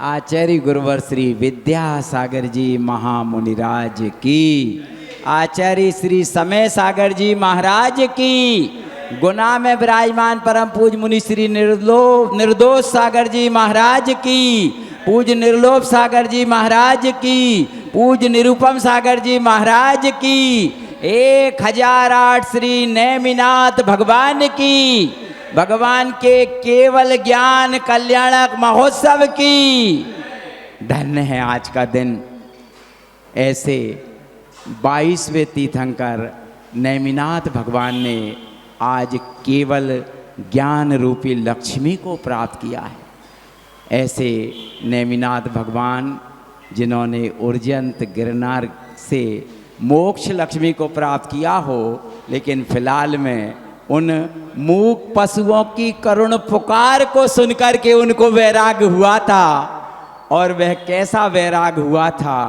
आचार्य गुरुवर श्री विद्यासागर जी महामुनिराज की, आचार्य श्री समय सागर जी महाराज की, गुना में विराजमान परम पूज मुनि श्री निर्दोष सागर जी महाराज की, पूज निर्लोभ सागर जी महाराज की, पूज निरुपम सागर जी महाराज की, 1008 श्री नेमिनाथ भगवान की, भगवान के केवल ज्ञान कल्याणक महोत्सव की। धन्य है आज का दिन। ऐसे 22वें तीर्थंकर नेमिनाथ भगवान ने आज केवल ज्ञान रूपी लक्ष्मी को प्राप्त किया है। ऐसे नेमिनाथ भगवान जिन्होंने उर्जंत गिरनार से मोक्ष लक्ष्मी को प्राप्त किया हो, लेकिन फिलहाल में उन मूक पशुओं की करुण पुकार को सुनकर के उनको वैराग हुआ था। और वह कैसा वैराग हुआ था?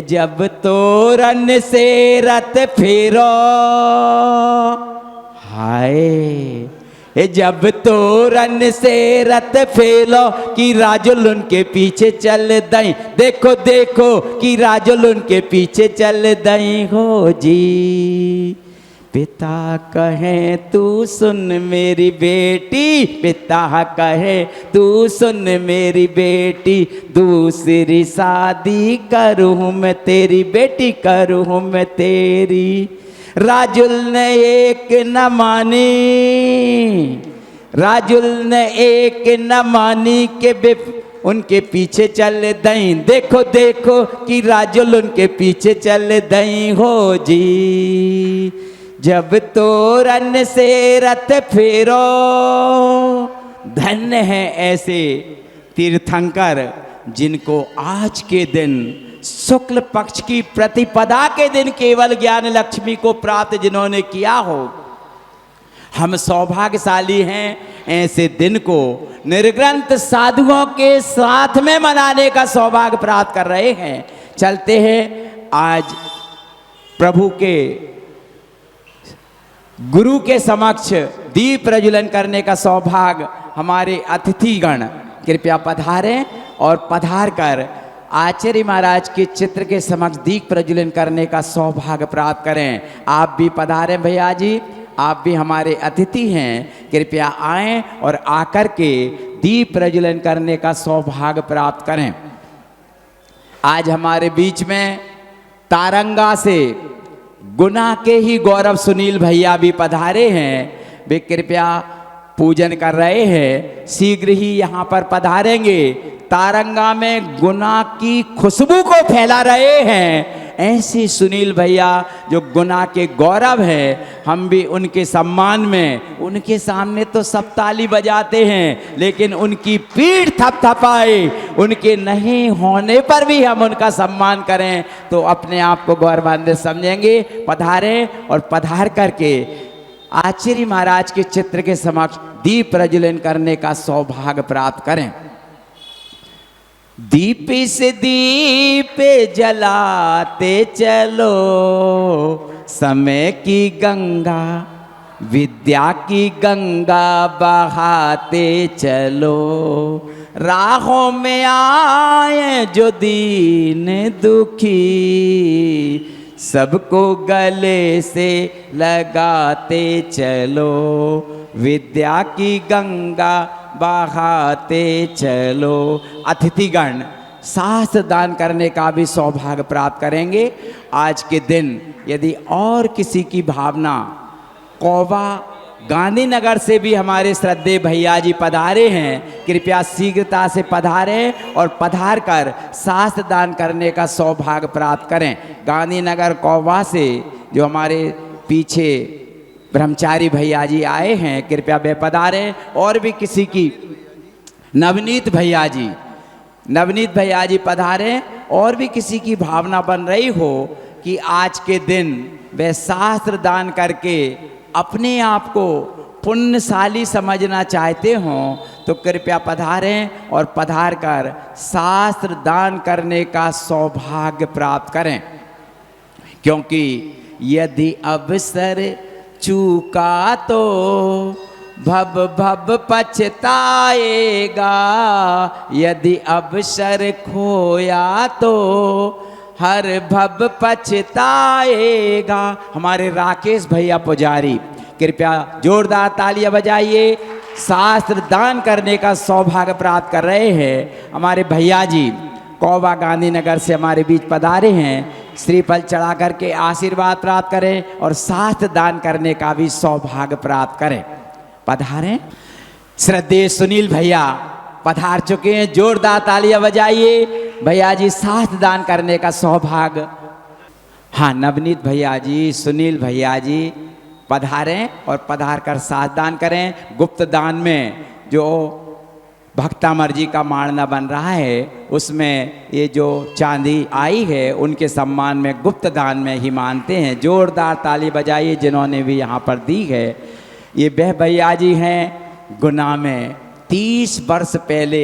जब तोरन से रथ फेरो, हाय जब तोरन से रथ फेलो कि राजुल उनके पीछे चल दई, देखो देखो कि राजुल उनके पीछे चल दई हो जी। पिता कहे तू सुन मेरी बेटी, पिता कहे तू सुन मेरी बेटी, दूसरी शादी करूँ मैं तेरी बेटी, करूँ मैं तेरी। राजुल ने एक न मानी, राजुल ने एक न मानी के उनके पीछे चल दई, देखो देखो कि राजुल उनके पीछे चल दई हो जी। जब तोरन से रथ फेरो, धन्य है ऐसे तीर्थंकर जिनको आज के दिन शुक्ल पक्ष की प्रतिपदा के दिन केवल ज्ञान लक्ष्मी को प्राप्त जिन्होंने किया हो। हम सौभाग्यशाली हैं ऐसे दिन को निर्ग्रंथ साधुओं के साथ में मनाने का सौभाग्य प्राप्त कर रहे हैं। चलते हैं आज प्रभु के गुरु के समक्ष दीप प्रज्वलन करने का सौभाग्य हमारे अतिथिगण कृपया पधारें और पधार कर आचार्य महाराज के चित्र के समक्ष दीप प्रज्वलन करने का सौभाग्य प्राप्त करें। आप भी पधारें भैया जी, आप भी हमारे अतिथि हैं, कृपया आएं और आकर के दीप प्रज्वलन करने का सौभाग्य प्राप्त करें। आज हमारे बीच में तारंगा से गुना के ही गौरव सुनील भैया भी पधारे हैं। वे कृपया पूजन कर रहे हैं, शीघ्र ही यहाँ पर पधारेंगे। तारंगा में गुना की खुशबू को फैला रहे हैं ऐसे सुनील भैया जो गुना के गौरव है। हम भी उनके सम्मान में, उनके सामने तो सब ताली बजाते हैं, लेकिन उनकी पीठ थपथपाए, उनके नहीं होने पर भी हम उनका सम्मान करें तो अपने आप को गौरवान्वित समझेंगे। पधारें और पधार करके आचार्य महाराज के चित्र के समक्ष दीप प्रज्वलन करने का सौभाग्य प्राप्त करें। दीप से दीप जलाते चलो, समय की गंगा विद्या की गंगा बहाते चलो। राहों में आए जो दीन दुखी, सबको गले से लगाते चलो। विद्या की गंगा बहाते चलो। अतिथिगण शास्त्र दान करने का भी सौभाग्य प्राप्त करेंगे। आज के दिन यदि और किसी की भावना, कोवा गांधीनगर से भी हमारे श्रद्धेय भैया जी पधारे हैं, कृपया शीघ्रता से पधारें और पधार कर शास्त्र दान करने का सौभाग्य प्राप्त करें। गांधीनगर कोवा से जो हमारे पीछे ब्रह्मचारी भैया जी आए हैं, कृपया वे पधारें। और भी किसी की, नवनीत भैया जी पधारें। और भी किसी की भावना बन रही हो कि आज के दिन वे शास्त्र दान करके अपने आप को पुण्यशाली समझना चाहते हों तो कृपया पधारें और पधार कर शास्त्र दान करने का सौभाग्य प्राप्त करें। क्योंकि यदि अवसर चूका तो भब भब पछताएगा यदि अवसर खोया तो, हर भब पछताएगा। हमारे राकेश भैया पुजारी, कृपया जोरदार तालियां बजाइए। शास्त्र दान करने का सौभाग्य प्राप्त कर रहे हैं हमारे भैया जी, कौवा गांधीनगर से हमारे बीच पधारे हैं। श्रीफल चढ़ा करके आशीर्वाद प्राप्त करें और शास्त्र दान करने का भी सौभाग्य प्राप्त करें। पधारें। श्रद्धेय सुनील भैया पधार चुके हैं, जोरदार तालियां बजाइए। भैया जी शास्त्र दान करने का सौभाग्य। हाँ, नवनीत भैया जी, सुनील भैया जी पधारें और पधार कर शास्त्र दान करें। गुप्त दान में जो भक्तामर जी का माणना बन रहा है, उसमें ये जो चांदी आई है उनके सम्मान में गुप्त दान में ही मानते हैं। जोरदार ताली बजाइए जिन्होंने भी यहाँ पर दी है। ये वह भैया जी हैं गुना में 30 वर्ष पहले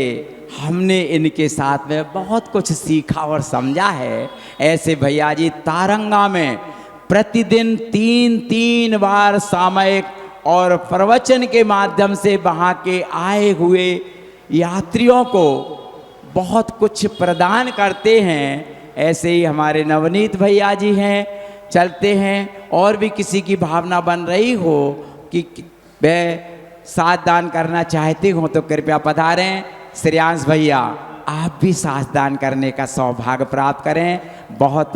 हमने इनके साथ में बहुत कुछ सीखा और समझा है। ऐसे भैया जी तारंगा में प्रतिदिन 3 बार सामयिक और प्रवचन के माध्यम से वहाँ के आए हुए यात्रियों को बहुत कुछ प्रदान करते हैं। ऐसे ही हमारे नवनीत भैया जी हैं। चलते हैं, और भी किसी की भावना बन रही हो कि वह साथ दान करना चाहते हो तो कृपया पधारें। श्रेयांश भैया, आप भी साथ दान करने का सौभाग्य प्राप्त करें। बहुत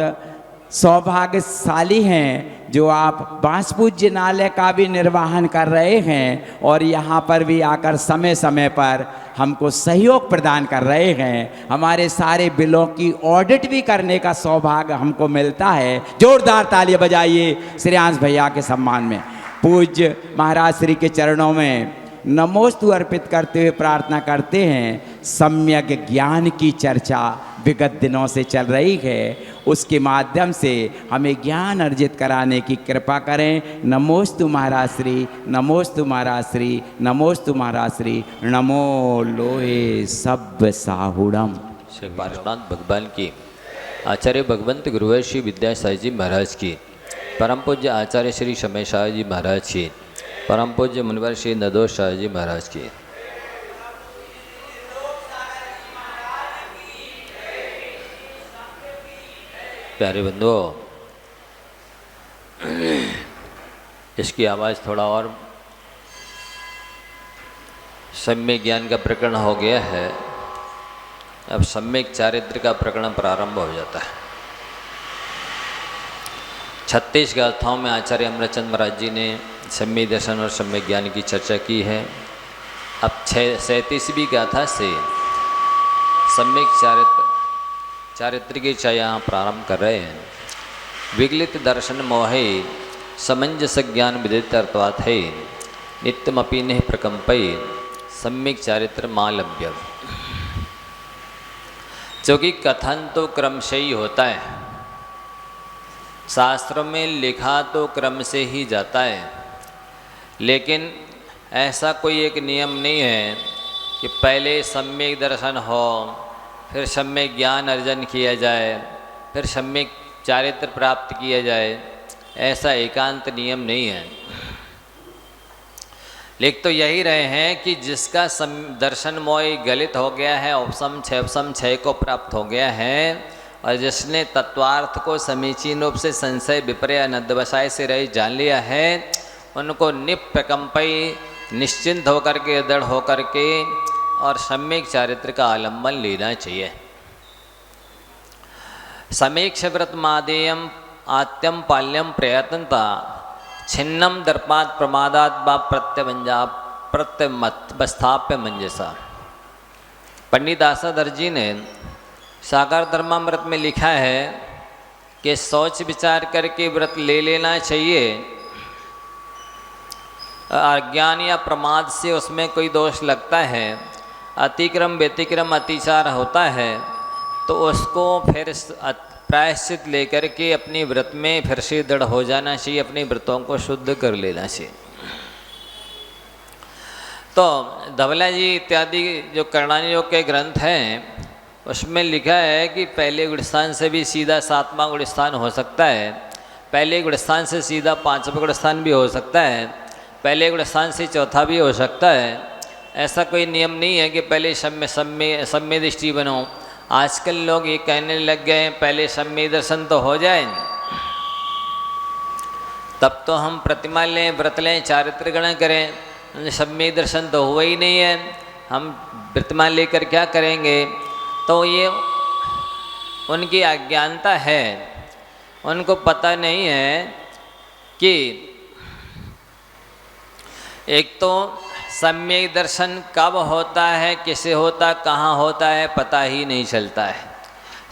सौभाग्यशाली हैं जो आप बांस पूज्यनालय का भी निर्वहन कर रहे हैं और यहाँ पर भी आकर समय समय पर हमको सहयोग प्रदान कर रहे हैं। हमारे सारे बिलों की ऑडिट भी करने का सौभाग्य हमको मिलता है। जोरदार तालियां बजाइए श्रेयांश भैया के सम्मान में। पूज्य महाराज श्री के चरणों में नमोस्तु अर्पित करते हुए प्रार्थना करते हैं। सम्यक ज्ञान की चर्चा विगत दिनों से चल रही है, उसके माध्यम से हमें ज्ञान अर्जित कराने की कृपा करें। नमोस्तु महाराज श्री, नमोस्तु महाराज श्री, नमोस्तु महाराज श्री। नमो लोहे सब साहुड़म। श्री पार्श्वनाथ भगवान की, आचार्य भगवंत गुरुवर श्री विद्यासाई जी महाराज की, परम पूज्य आचार्य श्री शमय शाह जी महाराज की, परम पूज्य मुनिवर श्री नदोष शाह जी महाराज की। प्यारे बंधुओं, इसकी आवाज़ थोड़ा और सम्यक ज्ञान का प्रकरण हो गया है। अब सम्यक चारित्र का प्रकरण प्रारंभ हो जाता है। 36 गाथाओं में आचार्य अमृतचंद महाराज जी ने सम्यक दर्शन और सम्यक ज्ञान की चर्चा की है। अब 37वीं गाथा से सम्यक चारित्र की चर्चा यहाँ प्रारंभ कर रहे हैं। विगलित दर्शन मोहे समंजस ज्ञान विदित अर्थवात है, नित्यमपि नेह प्रकंपय सम्यक चारित्र मालभ्य। क्योंकि कथन तो क्रम से ही होता है, शास्त्रों में लिखा तो क्रम से ही जाता है, लेकिन ऐसा कोई एक नियम नहीं है कि पहले सम्यक दर्शन हो, फिर सम्यक ज्ञान अर्जन किया जाए, फिर सम्यक चारित्र प्राप्त किया जाए। ऐसा एकांत नियम नहीं है। लिख तो यही रहे हैं कि जिसका दर्शन मोह गलित हो गया है, उपसम क्षय को प्राप्त हो गया है, और जिसने तत्वार्थ को समीचीन रूप से संशय विपर्य नद्वसाय से रही जान लिया है, उनको निप्रकंपई निश्चिंत होकर के, दृढ़ होकर के और सम्यक चारित्र का आलंबन लेना चाहिए। समीक्ष व्रत मादेयम आत्यम पाल्यम प्रयत्नता छिन्नम दर्पात प्रमादात बा प्रत्यवस्थाप्य मंजसा। पंडित दासाधर जी ने साकार धर्मामृत में लिखा है कि सोच विचार करके व्रत ले लेना चाहिए। अज्ञान या प्रमाद से उसमें कोई दोष लगता है, अतिक्रम व्यतिक्रम अतिचार होता है, तो उसको फिर प्रायश्चित लेकर के अपनी व्रत में फिर से दृढ़ हो जाना चाहिए, अपने व्रतों को शुद्ध कर लेना चाहिए। तो धवला जी इत्यादि जो करणानी योग के ग्रंथ हैं, उसमें लिखा है कि पहले गुणस्थान से भी सीधा 7वां गुणस्थान हो सकता है, पहले गुणस्थान से सीधा 5वां गुणस्थान भी हो सकता है, पहले गुण स्थान से चौथा भी हो सकता है। ऐसा कोई नियम नहीं है कि पहले सम्य दृष्टि बनो। आजकल लोग ये कहने लग गए हैं पहले सम्य दर्शन तो हो जाए तब तो हम प्रतिमा लें, व्रत लें, चारित्र ग्रहण करें। सम्य दर्शन तो हुआ ही नहीं है, हम प्रतिमा लेकर क्या करेंगे? तो ये उनकी अज्ञानता है, उनको पता नहीं है कि एक तो सम्यक दर्शन कब होता है, किसे होता, कहाँ होता है, पता ही नहीं चलता है।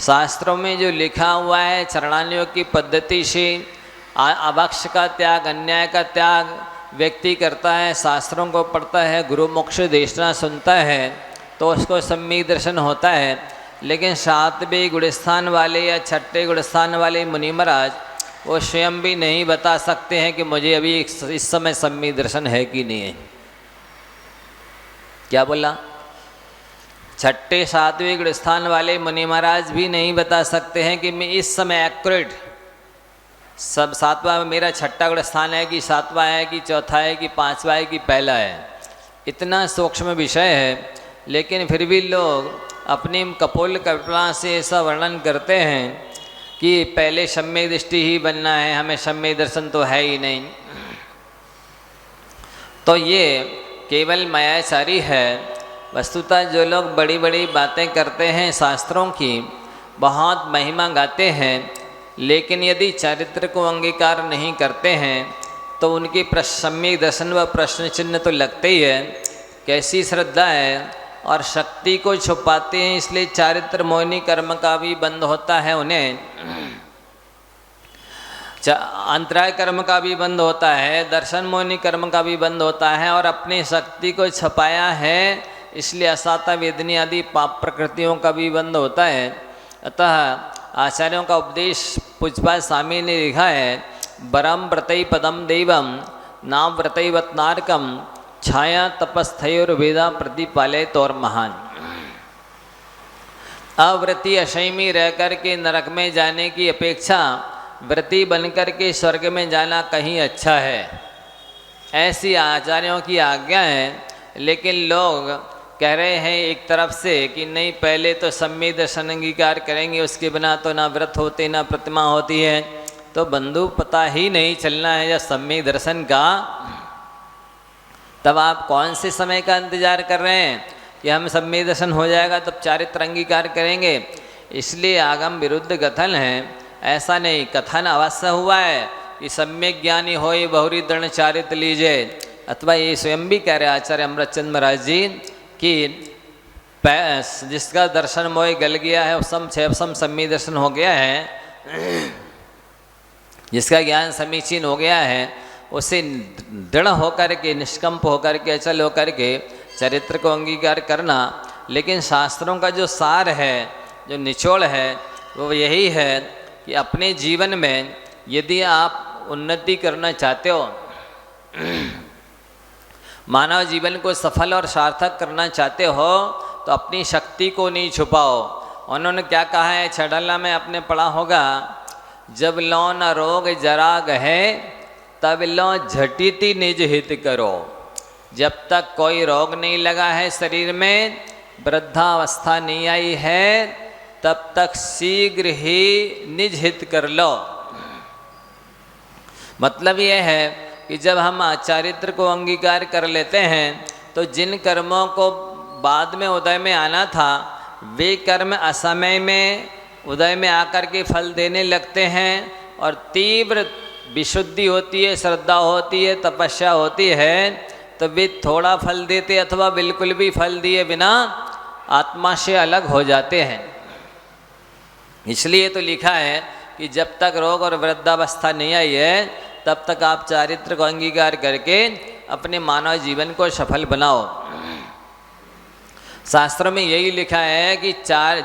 शास्त्रों में जो लिखा हुआ है चरणान्यों की पद्धति से अभक्ष का त्याग, अन्याय का त्याग व्यक्ति करता है, शास्त्रों को पढ़ता है, गुरु मोक्ष देशना सुनता है तो उसको सम्यक दर्शन होता है। लेकिन सातवें गुणस्थान वाले या छठे गुणस्थान वाले मुनि महाराज वो स्वयं भी नहीं बता सकते हैं कि मुझे अभी इस समय सम्यक दर्शन है कि नहीं है। क्या बोला? छठे सातवें गुणस्थान वाले मुनि महाराज भी नहीं बता सकते हैं कि मैं इस समय एक्यूरेट सब सातवां मेरा छठा गुणस्थान है कि सातवां है कि चौथा है कि पांचवा है कि पहला है। इतना सूक्ष्म विषय है, लेकिन फिर भी लोग अपनी कपोल कल्पना से ऐसा वर्णन करते हैं कि पहले सम्यक दृष्टि ही बनना है, हमें सम्यक दर्शन तो है ही नहीं। तो ये केवल मायाचारी है। वस्तुतः जो लोग बड़ी बड़ी बातें करते हैं शास्त्रों की, बहुत महिमा गाते हैं, लेकिन यदि चरित्र को अंगीकार नहीं करते हैं तो उनकी सम्यक दर्शन व प्रश्न चिन्ह तो लगते ही है। कैसी श्रद्धा है, और शक्ति को छुपाते हैं, इसलिए चारित्र मोहिनी कर्म का भी बंद होता है उन्हें, अंतराय कर्म का भी बंद होता है, दर्शन मोहिनी कर्म का भी बंद होता है, और अपनी शक्ति को छपाया है इसलिए असाता वेदनी आदि पाप प्रकृतियों का भी बंद होता है। अतः आचार्यों का उपदेश पूज्यपाद स्वामी ने लिखा है, बरम व्रतई पदम देवम नाम व्रतईवत नारकम छाया तपस्थयोर्वेदा प्रतिपालयत और महान। अव्रती अशैमी रह कर के नरक में जाने की अपेक्षा व्रती बनकर के स्वर्ग में जाना कहीं अच्छा है, ऐसी आचार्यों की आज्ञा है। लेकिन लोग कह रहे हैं एक तरफ से कि नहीं पहले तो सम्यक दर्शन अंगीकार करेंगे, उसके बिना तो ना व्रत होते ना प्रतिमा होती है। तो बंधु पता ही नहीं चलना है या सम्यक दर्शन का, तब आप कौन से समय का इंतजार कर रहे हैं कि हम सम्यक दर्शन हो जाएगा तब चारित्र अंगीकार करेंगे? इसलिए आगम विरुद्ध कथन है। ऐसा नहीं, कथन अवश्य हुआ है कि सम्यक ज्ञानी होय बहुरी दृढ़ चारित्र लीजिए। अथवा ये स्वयं भी कह रहे आचार्य अमृतचंद महाराज जी कि जिसका दर्शन मोह गल गया है, उपसम सम्यक दर्शन हो गया है, जिसका ज्ञान समीचीन हो गया है, उसे दृढ़ होकर के, निष्कंप होकर के, अचल होकर के चरित्र को अंगीकार करना। लेकिन शास्त्रों का जो सार है, जो निचोड़ है, वो यही है कि अपने जीवन में यदि आप उन्नति करना चाहते हो, मानव जीवन को सफल और सार्थक करना चाहते हो, तो अपनी शक्ति को नहीं छुपाओ। उन्होंने क्या कहा है, छड़ला में आपने पढ़ा होगा, जब लो न रोग जराग है तब लो झटिति निज हित करो। जब तक कोई रोग नहीं लगा है शरीर में, वृद्धावस्था नहीं आई है, तब तक शीघ्र ही निज हित कर लो। मतलब यह है कि जब हम चारित्र को अंगीकार कर लेते हैं तो जिन कर्मों को बाद में उदय में आना था, वे कर्म असमय में उदय में आकर के फल देने लगते हैं, और तीव्र विशुद्धि होती है, श्रद्धा होती है, तपस्या होती है, तो वे थोड़ा फल देते अथवा बिल्कुल भी फल दिए बिना आत्मा से अलग हो जाते हैं। इसलिए तो लिखा है कि जब तक रोग और वृद्धावस्था नहीं आई है तब तक आप चारित्र को अंगीकार करके अपने मानव जीवन को सफल बनाओ। शास्त्र में यही लिखा है कि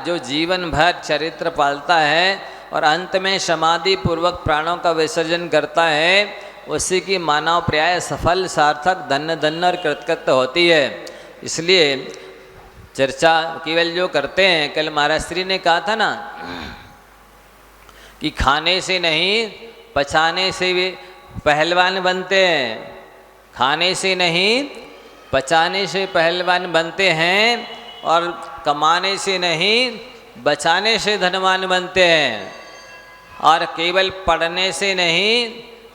जो जीवन भर चरित्र पालता है और अंत में समाधि पूर्वक प्राणों का विसर्जन करता है, उसी की मानव प्राय सफल, सार्थक, धन्य धन्य और कृतकृत्य होती है। इसलिए चर्चा केवल जो करते हैं, कल महाराज श्री ने कहा था ना कि खाने से नहीं पचाने से भी पहलवान बनते हैं। खाने से नहीं पचाने से पहलवान बनते हैं, और कमाने से नहीं बचाने से धनवान बनते हैं, और केवल पढ़ने से नहीं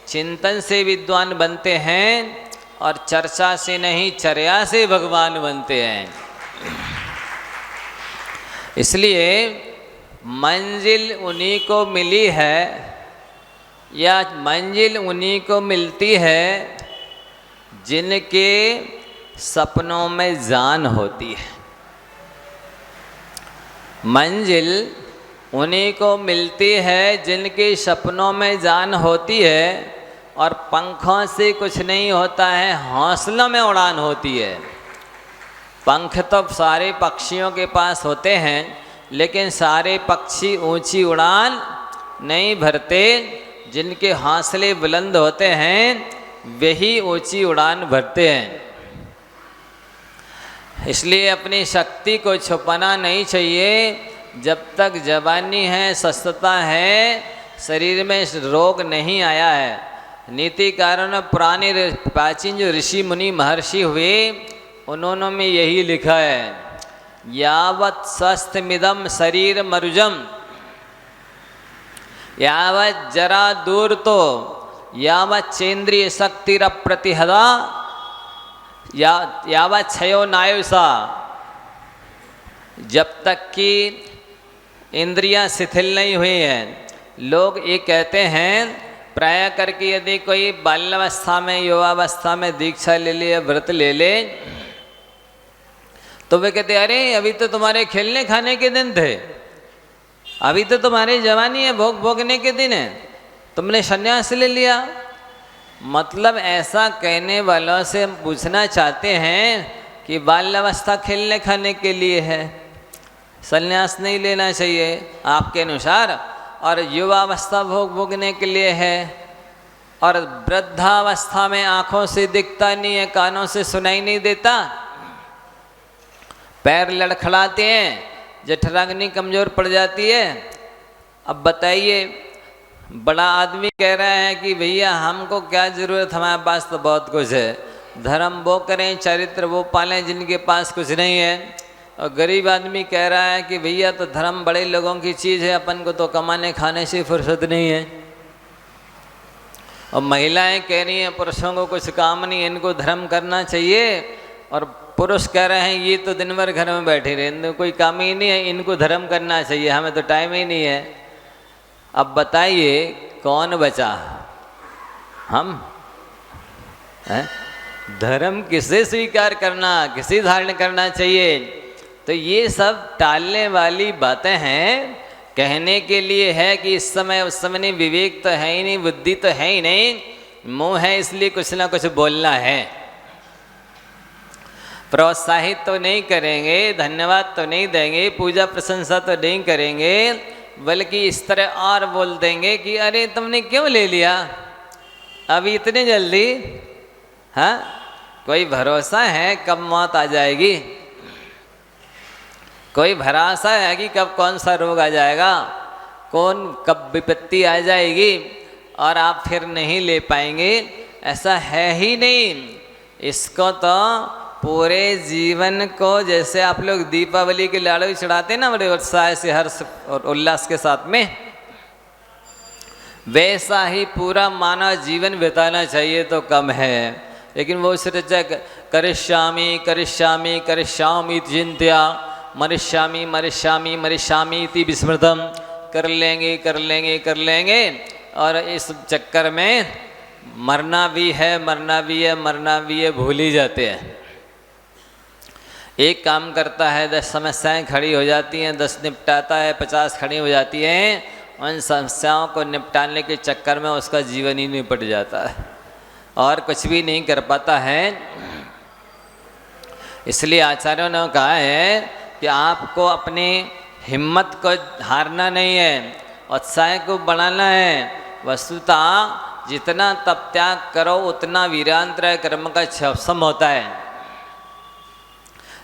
चिंतन से विद्वान बनते हैं, और चर्चा से नहीं चर्या से भगवान बनते हैं। इसलिए मंजिल उन्हीं को मिली है, या मंजिल उन्हीं को मिलती है जिनके सपनों में जान होती है। मंजिल उन्हीं को मिलती है जिनके सपनों में जान होती है, और पंखों से कुछ नहीं होता है, हौसलों में उड़ान होती है। पंख तो सारे पक्षियों के पास होते हैं, लेकिन सारे पक्षी ऊंची उड़ान नहीं भरते। जिनके हौसले बुलंद होते हैं वही ऊंची उड़ान भरते हैं। इसलिए अपनी शक्ति को छुपाना नहीं चाहिए। जब तक जवानी है, स्वस्थता है, शरीर में रोग नहीं आया है। नीतिकारों ने पुराने प्राचीन जो ऋषि मुनि महर्षि हुए, उन्होंने में यही लिखा है, यावत् स्वस्थमिदं शरीर मरुजम यावत् जरा दूर तो यावत् चेन्द्रिय शक्तिरप्रतिहदा यावत् क्षयो नायुषा। जब तक कि इंद्रियां शिथिल नहीं हुई हैं। लोग ये कहते हैं प्राय करके, यदि कोई बाल्यावस्था में युवावस्था में दीक्षा ले ले, व्रत ले ले, तो वे कहते अरे अभी तो तुम्हारे खेलने खाने के दिन थे, अभी तो तुम्हारी जवानी है, भोग भोगने के दिन है, तुमने संन्यास ले लिया। मतलब ऐसा कहने वालों से हम पूछना चाहते हैं कि बाल्यावस्था खेलने खाने के लिए है, संन्यास नहीं लेना चाहिए आपके अनुसार, और युवावस्था भोग भोगने के लिए है, और वृद्धावस्था में आँखों से दिखता नहीं है, कानों से सुनाई नहीं देता, पैर लड़खड़ाते हैं, जठराग्नि कमज़ोर पड़ जाती है। अब बताइए, बड़ा आदमी कह रहा है कि भैया हमको क्या ज़रूरत, हमारे पास तो बहुत कुछ है, धर्म वो करें, चरित्र वो पालें जिनके पास कुछ नहीं है। और गरीब आदमी कह रहा है कि भैया तो धर्म बड़े लोगों की चीज़ है, अपन को तो कमाने खाने से फुर्सत नहीं है। और महिलाएं कह रही हैं पुरुषों को कुछ काम नहीं, इनको धर्म करना चाहिए, और पुरुष कह रहे हैं ये तो दिन भर घर में बैठे रहे, इनको कोई काम ही नहीं है, इनको धर्म करना चाहिए, हमें तो टाइम ही नहीं है। अब बताइए कौन बचा? हम हैं? धर्म किसे स्वीकार करना, किसे धारण करना चाहिए? तो ये सब टालने वाली बातें हैं, कहने के लिए है कि इस समय उस समय नहीं, विवेक तो है ही नहीं, बुद्धि तो है ही नहीं, मुँह है इसलिए कुछ ना कुछ बोलना है। प्रोत्साहित तो नहीं करेंगे, धन्यवाद तो नहीं देंगे, पूजा प्रशंसा तो नहीं करेंगे, बल्कि इस तरह और बोल देंगे कि अरे तुमने क्यों ले लिया अभी इतने जल्दी? हाँ, कोई भरोसा है कब मौत आ जाएगी? कोई भरोसा है कि कब कौन सा रोग आ जाएगा, कब विपत्ति आ जाएगी और आप फिर नहीं ले पाएंगे? ऐसा है ही नहीं। इसको तो पूरे जीवन को, जैसे आप लोग दीपावली के लाड़ू चढ़ाते हैं ना बड़े उत्साह से, हर्ष और उल्लास के साथ में, वैसा ही पूरा मानव जीवन बिताना चाहिए तो कम है। लेकिन वो सिर्फ करिष्यामि करिष्यामि करिष्यामि चिंत्या मरिष्यामि मरिष्यामि मरिष्यामि इति विस्मृतम, कर लेंगे कर लेंगे कर लेंगे, और इस चक्कर में मरना भी है मरना भी है मरना भी है भूल ही जाते हैं। एक काम करता है 10 समस्याएं खड़ी हो जाती हैं, 10 निपटाता है 50 खड़ी हो जाती हैं। उन समस्याओं को निपटाने के चक्कर में उसका जीवन ही निपट जाता है और कुछ भी नहीं कर पाता है। इसलिए आचार्यों ने कहा है कि आपको अपनी हिम्मत को हारना नहीं है, उत्साह को बढ़ाना है। वस्तुतः जितना तप त्याग करो उतना वीरांतर कर्म का क्षम होता है।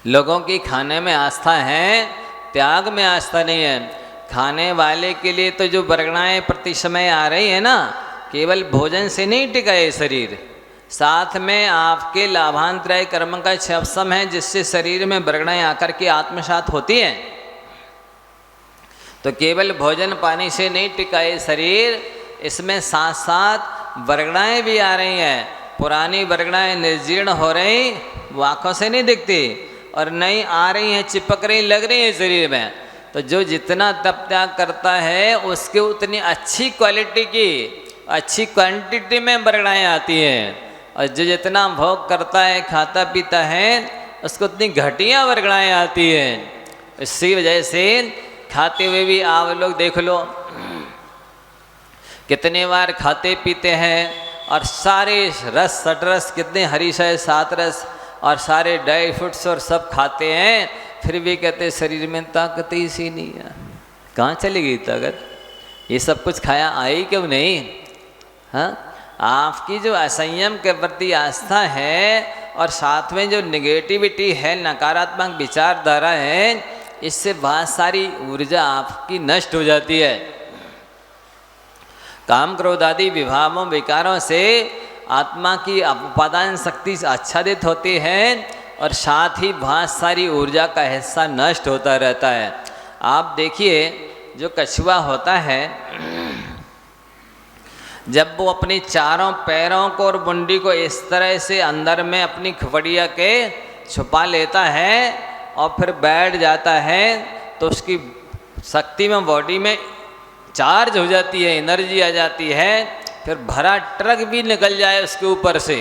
लोगों की खाने में आस्था है, त्याग में आस्था नहीं है। खाने वाले के लिए तो जो बरगड़ाएँ प्रति समय आ रही है ना, केवल भोजन से नहीं टिका ये शरीर, साथ में आपके लाभांतराय कर्म का क्षपसम है, जिससे शरीर में वर्गणाएं आकर के आत्मसात होती हैं। तो केवल भोजन पानी से नहीं टिका ये शरीर, इसमें साथ साथ वर्गणाएं भी आ रही हैं। पुरानी वर्गणाएं निर्जीर्ण हो रही, वो आँखों से नहीं दिखती, और नई आ रही हैं, चिपक रही, लग रही है शरीर में। तो जो जितना तप त्याग करता है उसके उतनी अच्छी क्वालिटी की, अच्छी क्वांटिटी में वर्गणाएं आती हैं, और जो जितना भोग करता है, खाता पीता है, उसको उतनी घटिया वर्गणाएं आती हैं। इसी वजह से खाते हुए भी आप लोग देख लो, कितने बार खाते पीते हैं, और सारे रस सटरस, कितने हरीशय सात रस और सारे ड्राई फ्रूट्स और सब खाते हैं, फिर भी कहते शरीर में ताकत ही सी नहीं है। कहाँ चली गई ताकत? ये सब कुछ खाया आई क्यों नहीं? हाँ, आपकी जो असंयम के प्रति आस्था है और साथ में जो नेगेटिविटी है, नकारात्मक विचारधारा है, इससे बहुत सारी ऊर्जा आपकी नष्ट हो जाती है। काम क्रोध आदि विभावों विकारों से आत्मा की उपादान शक्ति आच्छादित होती है, और साथ ही बहुत सारी ऊर्जा का हिस्सा नष्ट होता रहता है। आप देखिए, जो कछुआ होता है, जब वो अपनी चारों पैरों को और मुंडी को इस तरह से अंदर में अपनी खपड़िया के छुपा लेता है और फिर बैठ जाता है, तो उसकी शक्ति में, बॉडी में चार्ज हो जाती है, एनर्जी आ जाती है। फिर भरा ट्रक भी निकल जाए उसके ऊपर से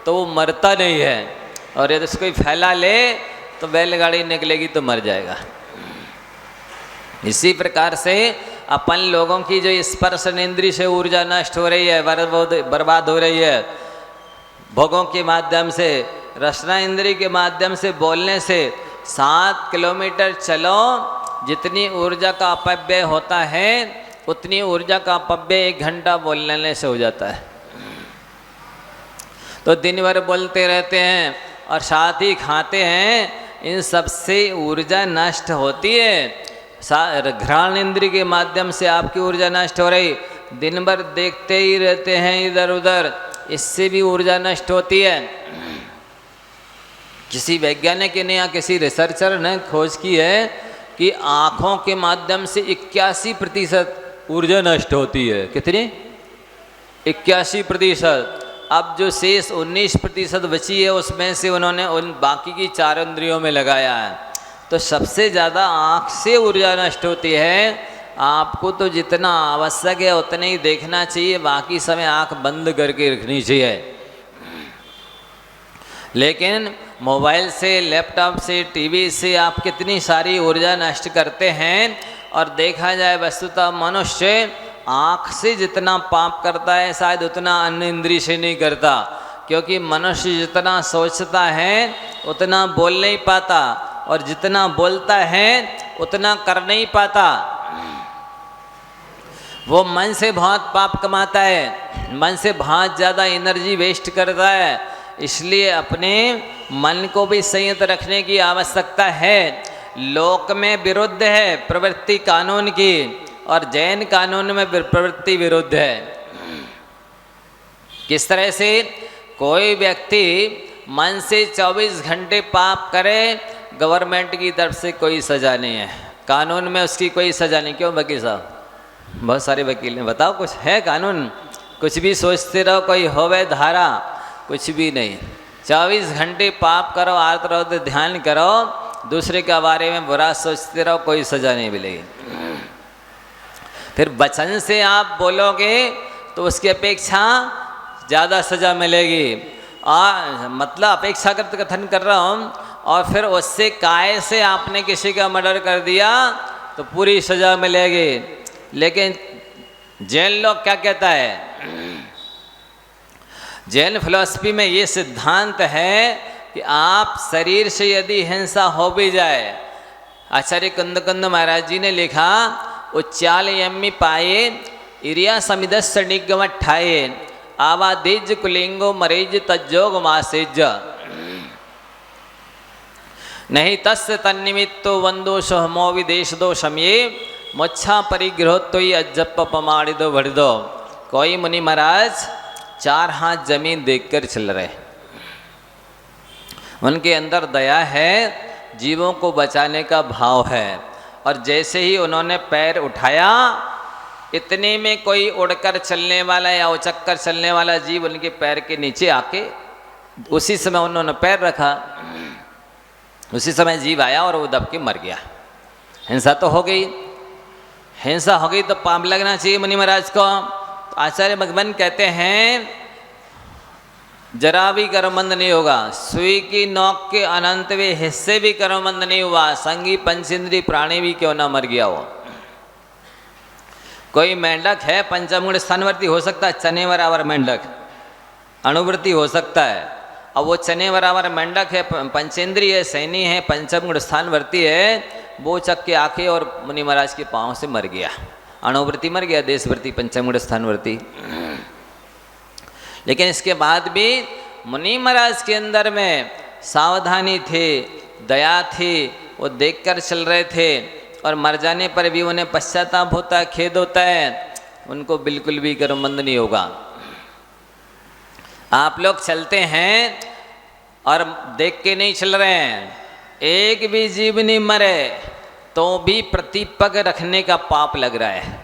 तो वो मरता नहीं है, और यदि उसको फैला ले तो बैलगाड़ी निकलेगी तो मर जाएगा। इसी प्रकार से अपन लोगों की जो स्पर्श इंद्रिय से ऊर्जा नष्ट हो रही है, बर्बाद हो रही है, भोगों के माध्यम से, रसना इंद्रिय के माध्यम से, बोलने से 7 किलोमीटर चलो, जितनी ऊर्जा का अपव्यय होता है उतनी ऊर्जा का अपव्यय 1 घंटा बोलने से हो जाता है। तो दिन भर बोलते रहते हैं और साथ ही खाते हैं, इन सब से ऊर्जा नष्ट होती है। घ्राण इंद्रिय के माध्यम से आपकी ऊर्जा नष्ट हो रही, दिन भर देखते ही रहते हैं इधर उधर, इससे भी ऊर्जा नष्ट होती है। किसी वैज्ञानिक ने या किसी रिसर्चर ने खोज की है कि आँखों के माध्यम से 81% ऊर्जा नष्ट होती है। कितनी? 81%। अब जो शेष 19% बची है, उसमें से उन्होंने उन बाकी की 4 इंद्रियों में लगाया है। तो सबसे ज़्यादा आँख से ऊर्जा नष्ट होती है। आपको तो जितना आवश्यक है उतना ही देखना चाहिए, बाकी समय आँख बंद करके रखनी चाहिए। लेकिन मोबाइल से, लैपटॉप से, टीवी से आप कितनी सारी ऊर्जा नष्ट करते हैं। और देखा जाए वस्तुतः मनुष्य आँख से जितना पाप करता है शायद उतना अन्य इंद्रिय से नहीं करता, क्योंकि मनुष्य जितना सोचता है उतना बोल नहीं पाता, और जितना बोलता है उतना कर नहीं पाता। वो मन से बहुत पाप कमाता है, मन से बहुत ज़्यादा एनर्जी वेस्ट करता है। इसलिए अपने मन को भी संयत रखने की आवश्यकता है। लोक में विरुद्ध है प्रवृत्ति कानून की, और जैन कानून में प्रवृत्ति विरुद्ध है। किस तरह से? कोई व्यक्ति मन से 24 घंटे पाप करे, गवर्नमेंट की तरफ से कोई सज़ा नहीं है, कानून में उसकी कोई सज़ा नहीं। क्यों वकील साहब? बहुत सारे वकील हैं, बताओ कुछ है कानून? कुछ भी सोचते रहो, कोई होवे धारा, कुछ भी नहीं। 24 घंटे पाप करो, आरत रहो, ध्यान करो, दूसरे के बारे में बुरा सोचते रहो, कोई सज़ा नहीं मिलेगी। फिर वचन से आप बोलोगे तो उसकी अपेक्षा ज़्यादा सज़ा मिलेगी। मतलब अपेक्षाकृत कथन कर रहा हूँ। और फिर उससे काय से आपने किसी का मर्डर कर दिया तो पूरी सज़ा मिलेगी। लेकिन जैन लोग क्या कहता है? जैन फिलॉसफी में ये सिद्धांत है कि आप शरीर से यदि हिंसा हो भी जाए, आचार्य कुंद महाराज जी ने लिखा, उच्चाल यम्मी पाए इरिया समिदस्य निगमठाए आवादिज कुलिंगो मरेज तज्जोग मासेज नहीं तस्य तन्निमित्तो वंदो सहमो विदेश दो शमये मुच्छा परिग्रहोत्तो अज्जप पमाड़िदो भड़िदो। कोई मुनि महाराज 4 हाथ जमीन देखकर चल रहे हैं। उनके अंदर दया है, जीवों को बचाने का भाव है। और जैसे ही उन्होंने पैर उठाया, इतने में कोई उड़कर चलने वाला या उचक्कर चलने वाला जीव उनके पैर के नीचे आके उसी समय उन्होंने पैर रखा, उसी समय जीव आया और वो दब के मर गया। हिंसा तो हो गई, हिंसा हो गई तो पाप लगना चाहिए मुनि महाराज को। तो आचार्य भगवान कहते हैं जरा भी कर्मबंध नहीं होगा, सुई की नोक के अनंतवे हिस्से भी कर्मबंध नहीं हुआ, संगी पंचेंद्री प्राणी भी क्यों ना मर गया हो। कोई मेंढक है पंचमगुण स्थानवर्ती हो सकता है, चने बराबर मेंढक अणुवृत्ति हो सकता है। अब वो चने बराबर मेंढक है, पंचेंद्री है, सैनी है, पंचमगुण स्थानवर्ती है, वो चक के आके और मुनि महाराज के पाँव से मर गया। अणुवृत्ति मर गया, देशवृत्ति पंचमगुण स्थानवर्ती। लेकिन इसके बाद भी मुनि महाराज के अंदर में सावधानी थी, दया थी, वो देखकर चल रहे थे। और मर जाने पर भी उन्हें पश्चाताप होता है, खेद होता है, उनको बिल्कुल भी कर्मबंध नहीं होगा। आप लोग चलते हैं और देख के नहीं चल रहे हैं, एक भी जीव नहीं मरे तो भी प्रतिपग रखने का पाप लग रहा है।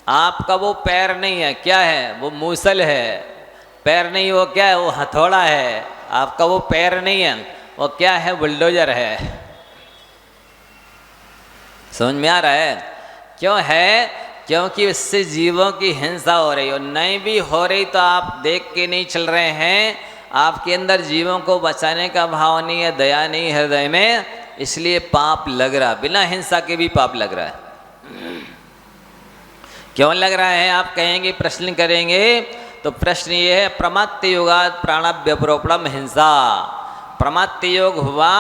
आपका वो पैर नहीं है, क्या है वो मूसल है, पैर नहीं वो क्या है वो हथौड़ा है। आपका वो पैर नहीं है, वो क्या है बुलडोजर है। समझ में आ रहा है? क्यों है? क्योंकि इससे जीवों की हिंसा हो रही हो, नहीं भी हो रही तो आप देख के नहीं चल रहे हैं। आपके अंदर जीवों को बचाने का भाव नहीं है, दया नहीं हृदय में, इसलिए पाप लग रहा, बिना हिंसा के भी पाप लग रहा है। क्यों लग रहा है आप कहेंगे, प्रश्न करेंगे तो प्रश्न ये है, प्रमात्य योगात् प्राणाव्यपरोपणम हिंसा। प्रमात्य योग हुआ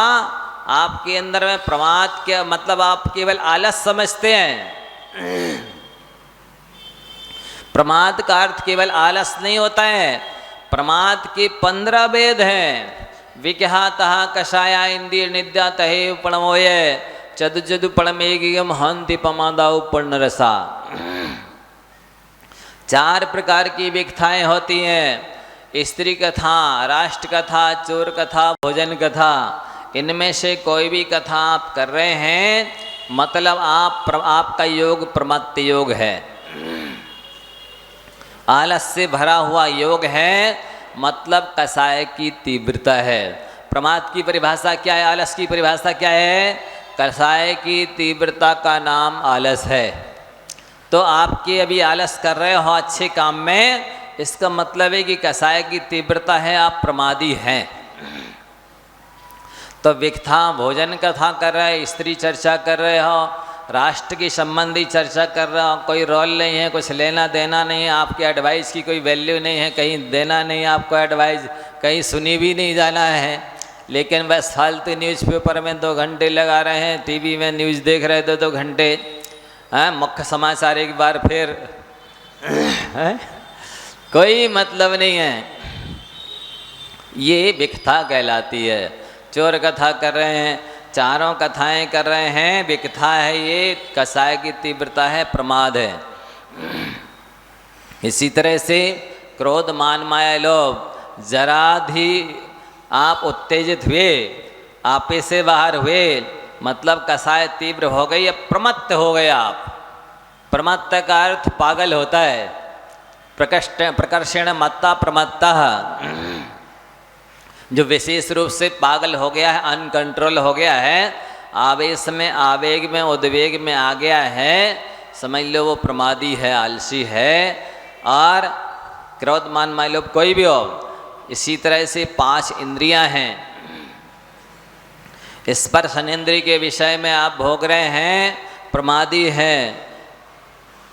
आपके अंदर में, प्रमाद क्या मतलब आप केवल आलस समझते हैं। प्रमाद का अर्थ केवल आलस नहीं होता है, प्रमाद के 15 भेद हैं। विकहा तहा कषाया इंद्रिय निद्या तहे उपणमोय चदु चदु पणमेगियम हंति पमादाउ पर्णरसा। 4 प्रकार की विकथाएं होती हैं, स्त्री कथा, राष्ट्र कथा, चोर कथा, भोजन कथा। इनमें से कोई भी कथा आप कर रहे हैं मतलब आपका योग प्रमात्य योग है, आलस से भरा हुआ योग है, मतलब कसाय की तीव्रता है। प्रमाद की परिभाषा क्या है, आलस की परिभाषा क्या है? कसाय की तीव्रता का नाम आलस है। तो आपके अभी आलस कर रहे हो अच्छे काम में, इसका मतलब है कि कसाय की तीव्रता है, आप प्रमादी हैं। तो विकथा भोजन कथा कर रहे हैं, स्त्री चर्चा कर रहे हो, राष्ट्र की संबंधी चर्चा कर रहे हो, कोई रोल नहीं है, कुछ लेना देना नहीं है, आपकी एडवाइस की कोई वैल्यू नहीं है, कहीं देना नहीं आपको एडवाइस, कहीं सुनी भी नहीं जाना है। लेकिन बस फालतू न्यूज़पेपर में 2 घंटे लगा रहे हैं, टीवी में न्यूज़ देख रहे 2-2 घंटे, मुख्य समाचार एक बार फिर कोई मतलब नहीं है। ये विकथा कहलाती है। चोर कथा कर रहे हैं, चारों कथाएं कर रहे हैं, विकथा है, ये कसाय की तीव्रता है, प्रमाद है। इसी तरह से क्रोध मान माया लोभ, जरा भी आप उत्तेजित हुए, आपे से बाहर हुए, मतलब कसाय तीव्र हो गई, अब प्रमत्त हो गए आप। प्रमत्त का अर्थ पागल होता है, प्रकर्षण मत्ता प्रमत्ता, जो विशेष रूप से पागल हो गया है, अनकंट्रोल हो गया है, आवेश में, आवेग में, उद्वेग में आ गया है, समझ लो वो प्रमादी है, आलसी है। और क्रोध मान मान लो कोई भी हो। इसी तरह से 5 इंद्रियां हैं। स्पर्श इंद्रिय के विषय में आप भोग रहे हैं, प्रमादी हैं।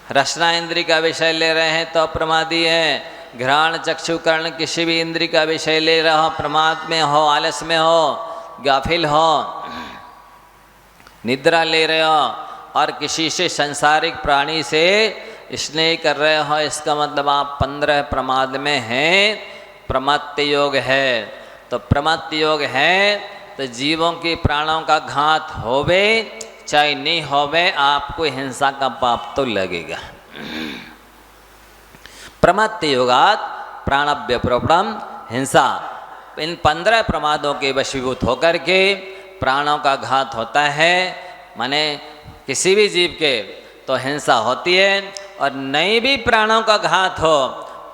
रसना इंद्रिय का विषय ले रहे हैं तो प्रमादी है। घ्राण चक्षु कर्ण किसी भी इंद्रिय का विषय ले रहे हो, प्रमाद में हो, आलस में हो, गाफिल हो, निद्रा ले रहे हो और किसी से सांसारिक प्राणी से स्नेह कर रहे हो, इसका मतलब आप 15 प्रमाद में हैं। प्रमत्त योग है। तो प्रमत्त योग है तो जीवों के प्राणों का घात होवे चाहे नहीं होवे, आपको हिंसा का पाप तो लगेगा। प्रमत्त योगात् प्राणव्यप्रोपणम हिंसा। इन 15 प्रमादों के वशीभूत होकर के प्राणों का घात होता है, माने किसी भी जीव के तो हिंसा होती है। और नहीं भी प्राणों का घात हो,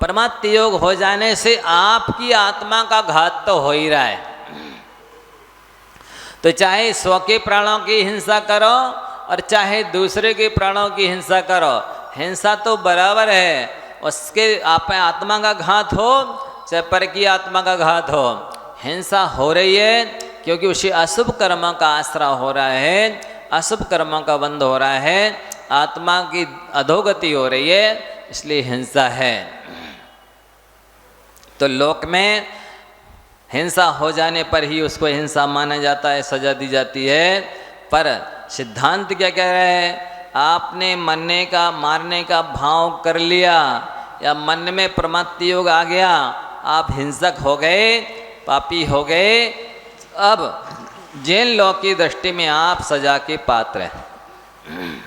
परमात्म योग हो जाने से आपकी आत्मा का घात तो हो ही रहा है। तो चाहे स्व के प्राणों की हिंसा करो और चाहे दूसरे के प्राणों की हिंसा करो, हिंसा तो बराबर है। उसके आप आत्मा का घात हो चाहे पर की आत्मा का घात हो, हिंसा हो रही है क्योंकि उसी अशुभ कर्म का आसरा हो रहा है, अशुभ कर्मों का बंध हो रहा है, आत्मा की अधोगति हो रही है, इसलिए हिंसा है। तो लोक में हिंसा हो जाने पर ही उसको हिंसा माना जाता है, सजा दी जाती है। पर सिद्धांत क्या कह रहा है? आपने मरने का मारने का भाव कर लिया या मन में परमात्म योग आ गया, आप हिंसक हो गए, पापी हो गए, अब जैन लोक की दृष्टि में आप सजा के पात्र हैं।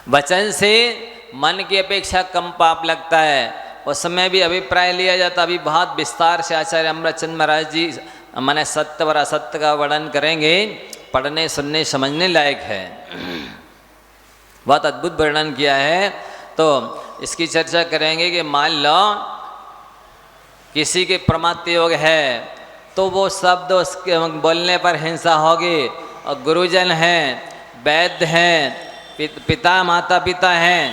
वचन से मन की अपेक्षा कम पाप लगता है, उस समय भी अभिप्राय लिया जाता। अभी बहुत विस्तार से आचार्य अमृतचंद महाराज जी माने सत्य और असत्य का वर्णन करेंगे, पढ़ने सुनने समझने लायक है। बहुत अद्भुत वर्णन किया है। तो इसकी चर्चा करेंगे कि मान लो किसी के परमात्म योग है तो वो शब्द उसके बोलने पर हिंसा होगी, और गुरुजन हैं, वैद्य हैं, पिता माता पिता हैं,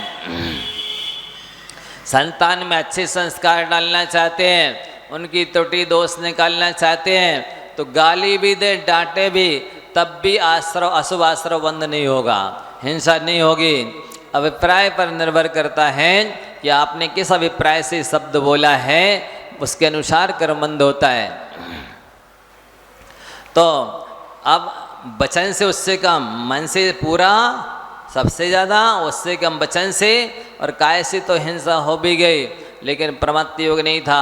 संतान में अच्छे संस्कार डालना चाहते हैं, उनकी त्रुटि दोष निकालना चाहते हैं, तो गाली भी दे डांटे भी, तब भी आश्रव अशुभ आश्रव बंद नहीं होगा, हिंसा नहीं होगी। अभिप्राय पर निर्भर करता है कि आपने किस अभिप्राय से शब्द बोला है, उसके अनुसार कर्मबंध होता है। तो अब वचन से उससे कम, मन से पूरा सबसे ज़्यादा, उससे कम वचन से, और काय से तो हिंसा हो भी गई, लेकिन परमात्म योग नहीं था,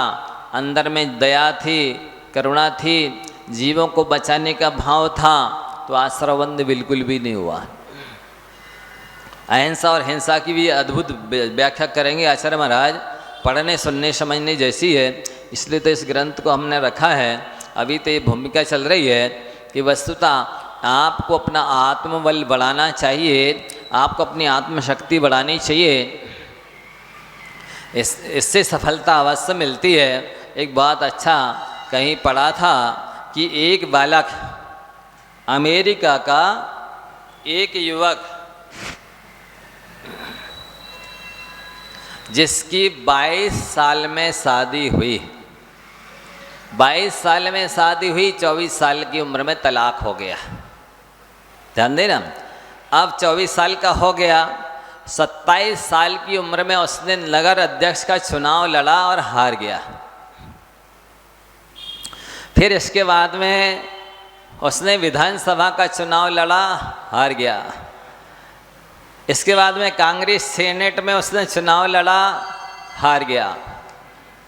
अंदर में दया थी, करुणा थी, जीवों को बचाने का भाव था, तो आश्रवबंध बिल्कुल भी नहीं हुआ। अहिंसा और हिंसा की भी अद्भुत व्याख्या करेंगे आचार्य महाराज, पढ़ने सुनने समझने जैसी है, इसलिए तो इस ग्रंथ को हमने रखा है। अभी तो ये भूमिका चल रही है कि वस्तुतः आपको अपना आत्मबल बढ़ाना चाहिए, आपको अपनी आत्मशक्ति बढ़ानी चाहिए, इससे सफलता अवश्य मिलती है। एक बहुत अच्छा कहीं पढ़ा था कि एक बालक, अमेरिका का एक युवक जिसकी 22 साल में शादी हुई, 22 साल में शादी हुई, 24 साल की उम्र में तलाक हो गया। ध्यान देना, अब 24 साल का हो गया, 27 साल की उम्र में उसने नगर अध्यक्ष का चुनाव लड़ा और हार गया। फिर इसके बाद में उसने विधानसभा का चुनाव लड़ा, हार गया। इसके बाद में कांग्रेस सेनेट में उसने चुनाव लड़ा, हार गया।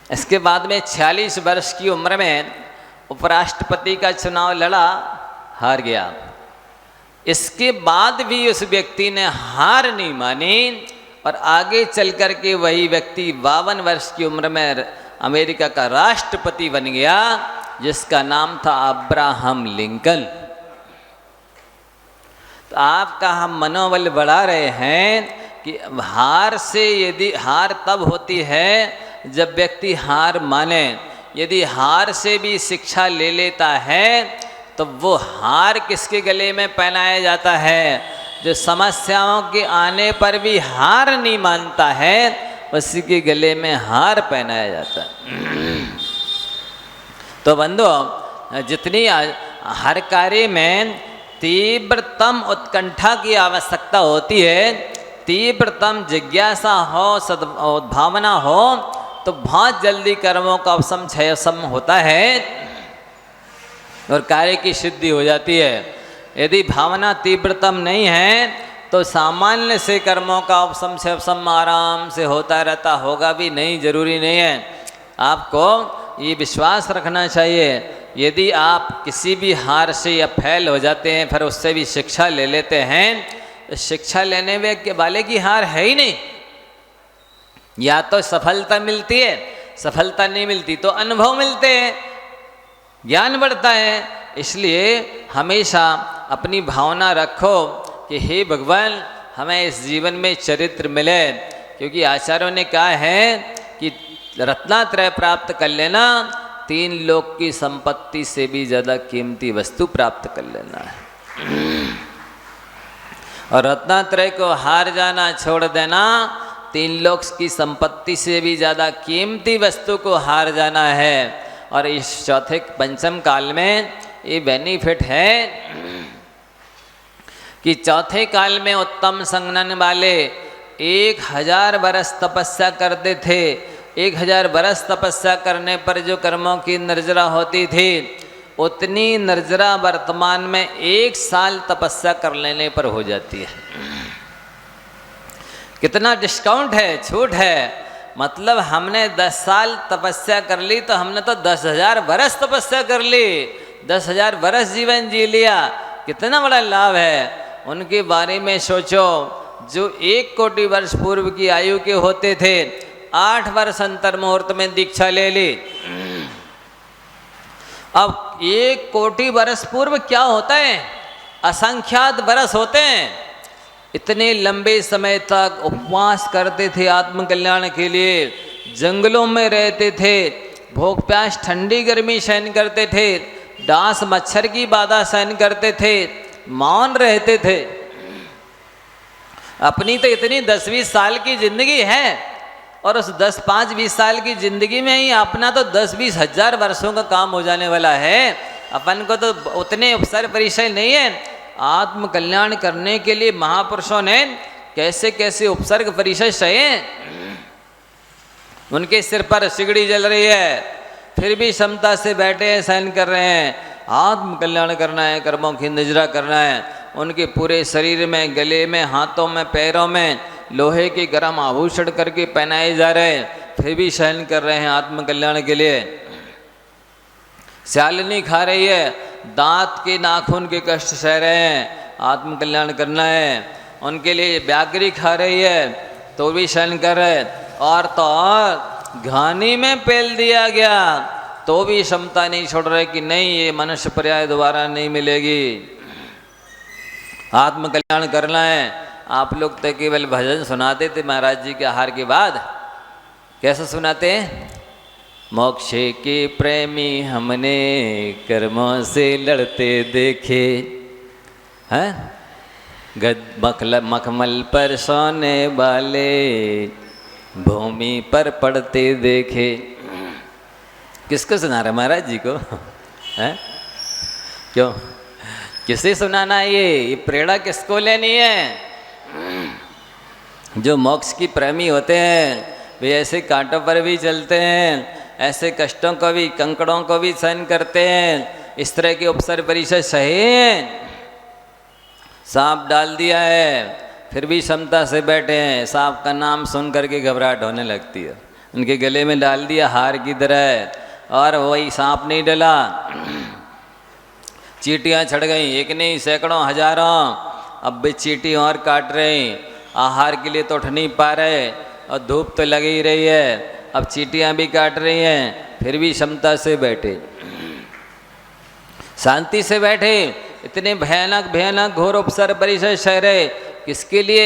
इसके बाद में 46 वर्ष की उम्र में उपराष्ट्रपति का चुनाव लड़ा, हार गया। इसके बाद भी उस व्यक्ति ने हार नहीं मानी और आगे चल कर के वही व्यक्ति 52 वर्ष की उम्र में अमेरिका का राष्ट्रपति बन गया, जिसका नाम था अब्राहम लिंकन। तो आपका हम मनोबल बढ़ा रहे हैं कि हार से, यदि हार तब होती है जब व्यक्ति हार माने। यदि हार से भी शिक्षा ले लेता है तो वो हार किसके गले में पहनाया जाता है? जो समस्याओं के आने पर भी हार नहीं मानता है, उसी के गले में हार पहनाया जाता है। तो बंधुओं, जितनी हर कार्य में तीव्रतम उत्कंठा की आवश्यकता होती है, तीव्रतम जिज्ञासा हो, सद्भावना हो, तो बहुत जल्दी कर्मों का उपशम क्षयसम होता है और कार्य की सिद्धि हो जाती है। यदि भावना तीव्रतम नहीं है तो सामान्य से कर्मों का उपशम क्षयसम आराम से होता रहता, होगा भी नहीं, जरूरी नहीं है। आपको ये विश्वास रखना चाहिए, यदि आप किसी भी हार से या फैल हो जाते हैं, फिर उससे भी शिक्षा ले लेते हैं, तो शिक्षा लेने वाले की हार है ही नहीं। या तो सफलता मिलती है सफलता नहीं मिलती तो अनुभव मिलते हैं, ज्ञान बढ़ता है। इसलिए हमेशा अपनी भावना रखो कि हे भगवान हमें इस जीवन में चरित्र मिले, क्योंकि आचार्यों ने कहा है कि रत्नात्रय प्राप्त कर लेना 3 लोक की संपत्ति से भी ज़्यादा कीमती वस्तु प्राप्त कर लेना है। और रत्नात्रय को हार जाना, छोड़ देना 3 लोक की संपत्ति से भी ज़्यादा कीमती वस्तु को हार जाना है। और इस चौथे पंचम काल में ये बेनिफिट है कि चौथे काल में उत्तम संगनन वाले 1000 बरस तपस्या करते थे। 1000 बरस तपस्या करने पर जो कर्मों की निर्जरा होती थी, उतनी निर्जरा वर्तमान में 1 साल तपस्या कर लेने पर हो जाती है। कितना डिस्काउंट है, छूट है। मतलब हमने 10 साल तपस्या कर ली तो हमने तो 10,000 बरस तपस्या कर ली, 10,000 बरस जीवन जी लिया। कितना बड़ा लाभ है। उनके बारे में सोचो, जो 1 कोटि वर्ष पूर्व की आयु के होते थे, 8 वर्ष अंतर मुहूर्त में दीक्षा ले ली। अब 1 कोटि वर्ष पूर्व क्या होता है, असंख्यात बरस होते हैं। इतने लंबे समय तक उपवास करते थे आत्म कल्याण के लिए, जंगलों में रहते थे, भूख प्यास ठंडी गर्मी सहन करते थे, डांस मच्छर की बाधा सहन करते थे, मौन रहते थे। अपनी तो इतनी 10-20 साल की जिंदगी है, और उस 10-5-20 साल की जिंदगी में ही अपना तो 10-20 हजार वर्षों का काम हो जाने वाला है। अपन को तो उतने उपसर परिचय नहीं है। आत्म कल्याण करने के लिए महापुरुषों ने कैसे कैसे उपसर्ग परिचय सहे। उनके सिर पर सिगड़ी जल रही है, फिर भी क्षमता से बैठे हैं, सहन कर रहे हैं। आत्म कल्याण करना है, कर्मों की निजरा करना है। उनके पूरे शरीर में, गले में, हाथों में, पैरों में लोहे के गर्म आभूषण करके पहनाए जा रहे हैं, फिर भी सहन कर रहे हैं आत्म कल्याण के लिए। शालिनी खा रही है, दांत के नाखून के कष्ट सह रहे हैं, आत्म कल्याण करना है। उनके लिए व्याघ्री खा रही है तो भी सहन कर रहे हैं। और तो और घानी में पेल दिया गया तो भी क्षमता नहीं छोड़ रहे कि नहीं, ये मनुष्य पर्याय दोबारा नहीं मिलेगी। आत्म कल्याण करना है। आप लोग तो केवल भजन सुनाते थे महाराज जी के आहार के बाद। कैसे सुनाते हैं? मोक्ष के प्रेमी हमने कर्मों से लड़ते देखे हैं, मखमल पर सोने वाले भूमि पर पड़ते देखे। किसको सुना रहे महाराज जी को? हैं? क्यों, किसे सुनाना है? ये प्रेरणा किसको लेनी है? जो मोक्ष की प्रेमी होते हैं वे ऐसे कांटों पर भी चलते हैं, ऐसे कष्टों को भी, कंकड़ों को भी सहन करते हैं। इस तरह के उपसर परिचय सहे हैं। सांप डाल दिया है फिर भी क्षमता से बैठे हैं। सांप का नाम सुन करके घबराहट होने लगती है। उनके गले में डाल दिया हार की तरह, और वही सांप नहीं डला, चींटियाँ चढ़ गई, एक नहीं सैकड़ों हजारों। अब भी चींटी और काट रही, आहार के लिए तो उठ नहीं पा रहे, और धूप तो लगी ही रही है। अब चींटियाँ भी काट रही हैं, फिर भी क्षमता से बैठे, शांति से बैठे। इतने भयानक भयानक घोर उपसर परिचय शहरे किसके लिए?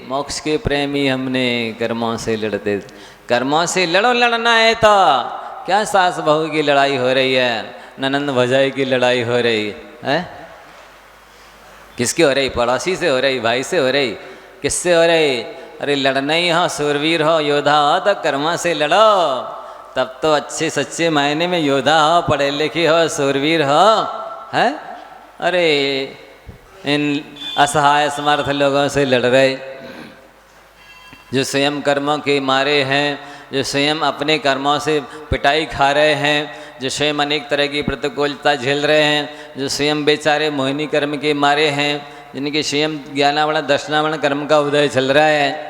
मोक्ष के प्रेमी हमने कर्मों से लड़ते। कर्मों से लड़ो, लड़ना है तो क्या सास बहू की लड़ाई हो रही है, ननंद भजाई की लड़ाई हो रही है? किसकी हो रही? पड़ोसी से हो रही, भाई से हो रही, किससे हो रही? अरे लड़ना ही हो, सूरवीर हो, योद्धा हो तो कर्मों से लड़ो। तब तो अच्छे सच्चे मायने में योद्धा हो, पढ़े लिखे हो, सूरवीर हो। है? अरे इन असहाय समर्थ लोगों से लड़ रहे, जो स्वयं कर्मों के मारे हैं, जो स्वयं अपने कर्मों से पिटाई खा रहे हैं, जो स्वयं अनेक तरह की प्रतिकूलता झेल रहे हैं, जो स्वयं बेचारे मोहिनी कर्म के मारे हैं, जिनके स्वयं ज्ञानावरण दर्शनावरण कर्म का उदय चल रहा है।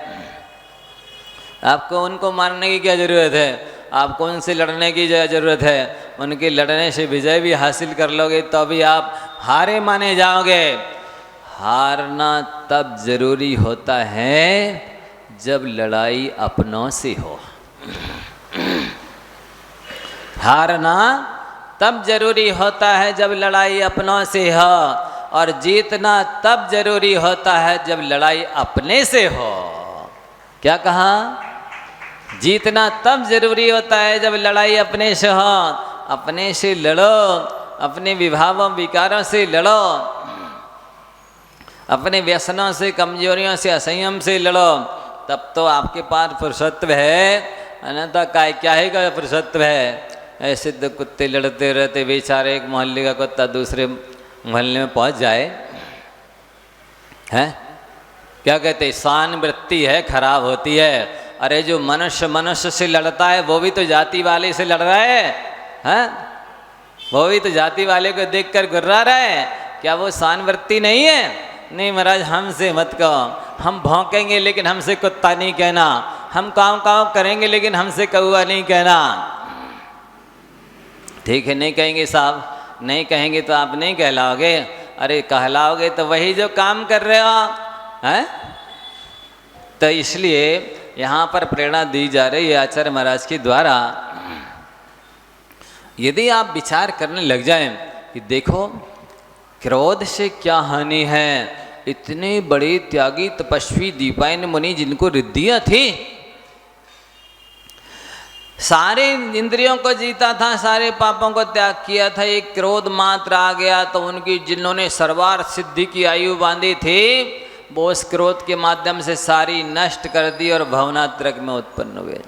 आपको उनको मारने की क्या जरूरत है? आपको उनसे लड़ने की जरूरत है। उनके लड़ने से विजय भी हासिल कर लोगे तो भी आप हारे माने जाओगे। हारना तब जरूरी होता है जब लड़ाई अपनों से हो। हारना तब जरूरी होता है जब लड़ाई अपनों से हो, और जीतना तब जरूरी होता है जब लड़ाई अपने से हो। क्या कहा? जीतना तब जरूरी होता है जब लड़ाई अपने से हो। अपने से लड़ो, अपने विभावों विकारों से लड़ो, अपने व्यसनों से, कमजोरियों से, असंयम से लड़ो, तब तो आपके पास पुरुषत्व है। अन्यथा क्या है का पुरुषत्व है? ऐसे तो कुत्ते लड़ते रहते बेचारे, एक मोहल्ले का कुत्ता दूसरे मोहल्ले में पहुंच जाए, हैं? क्या कहते? शान वृत्ति है, खराब होती है। अरे जो मनुष्य मनुष्य से लड़ता है वो भी तो जाति वाले से लड़ रहा है, हैं? वो भी तो जाति वाले को देखकर गुर्रा रहा है। क्या वो शान वृत्ति नहीं है? नहीं महाराज, हमसे मत कहो, हम भौंकेंगे लेकिन हमसे कुत्ता नहीं कहना, हम काँव काँव करेंगे लेकिन हमसे कौआ नहीं कहना। ठीक है, नहीं कहेंगे साहब, नहीं कहेंगे तो आप नहीं कहलाओगे। अरे कहलाओगे तो वही जो काम कर रहे हो, हैं? तो इसलिए यहाँ पर प्रेरणा दी जा रही है आचार्य महाराज के द्वारा। यदि आप विचार करने लग जाएं कि देखो क्रोध से क्या हानि है, इतने बड़े त्यागी तपस्वी दीपायन मुनि जिनको रिद्धियां थी, सारे इंद्रियों को जीता था, सारे पापों को त्याग किया था, एक क्रोध मात्र आ गया तो उनकी, जिन्होंने सर्वार्थ सिद्धि की आयु बांधी थी, वो उस क्रोध के माध्यम से सारी नष्ट कर दी और भवनात्रक में उत्पन्न हुए।